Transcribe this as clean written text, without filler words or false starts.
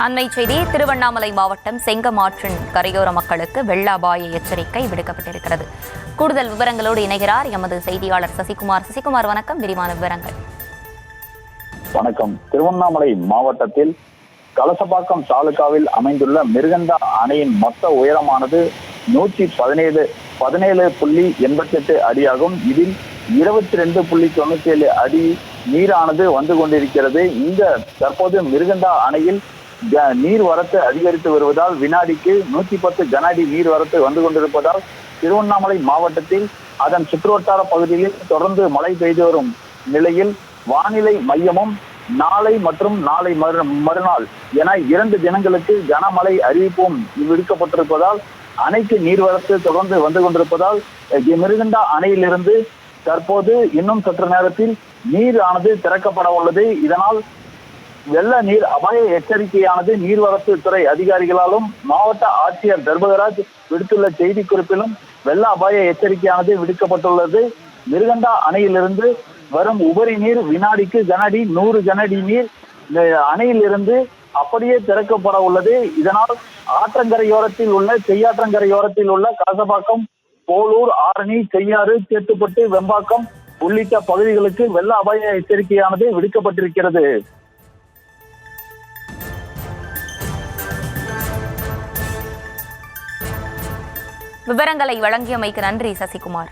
அண்மை செய்தி திருவண்ணாமலை மாவட்டம் செங்கமாற்றின் கரையோர மக்களுக்கு வெள்ள அபாய எச்சரிக்கை விடுக்கப்பட்டிருக்கிறது. கூடுதல் விவரங்களோடு இணைகிறார் எமது செய்தியாளர் சசிகுமார். சசிகுமார், வணக்கம். விரிவான விவரங்கள். வணக்கம். திருவண்ணாமலை மாவட்டத்தில் கலசப்பாக்கம் தாலுகாவில் அமைந்துள்ள மிருகண்டா அணையின் மொத்த உயரமானது 117.88 அடியாகும். இதில் 22.97 அடி நீரானது வந்து கொண்டிருக்கிறது. இந்த தற்போது மிருகண்டா அணையில் நீர்வரத்து அதிகரித்து வருவதால் வினாடிக்கு 110 கன அடி நீர்வரத்து வந்து கொண்டிருப்பதால் திருவண்ணாமலை மாவட்டத்தில் அதன் சுற்றுவட்டார பகுதியில் தொடர்ந்து மழை பெய்து வரும் நிலையில் வானிலை மையமும் நாளை மற்றும் நாளை மறுநாள் என 2 தினங்களுக்கு கனமழை அறிவிப்பும் விடுக்கப்பட்டிருப்பதால் அணைக்கு நீர்வரத்து தொடர்ந்து வந்து கொண்டிருப்பதால் மிருகண்டா அணையிலிருந்து தற்போது இன்னும் சற்று நேரத்தில் நீர் ஆனது திறக்கப்பட உள்ளது. இதனால் வெள்ள நீர் அபாய எச்சரிக்கையானது நீர்வரத்து துறை அதிகாரிகளாலும் மாவட்ட ஆட்சியர் தர்பகராஜ் விடுத்துள்ள செய்தி குறிப்பிலும் வெள்ள அபாய எச்சரிக்கையானது விடுக்கப்பட்டுள்ளது. மிருகண்டா அணையிலிருந்து வரும் உபரி நீர் வினாடிக்கு கனஅடி 100 கனஅடி நீர் அணையிலிருந்து அப்படியே திறக்கப்பட உள்ளது. இதனால் ஆற்றங்கரையோரத்தில் உள்ள செய்யாற்றங்கரையோரத்தில் உள்ள கலசப்பாக்கம், போலூர், ஆரணி, செய்யாறு, சேத்துப்பட்டு, வெம்பாக்கம் உள்ளிட்ட பகுதிகளுக்கு வெள்ள அபாய எச்சரிக்கையானது விடுக்கப்பட்டிருக்கிறது. விவரங்களை வழங்கியமைக்கு நன்றி சசிகுமார்.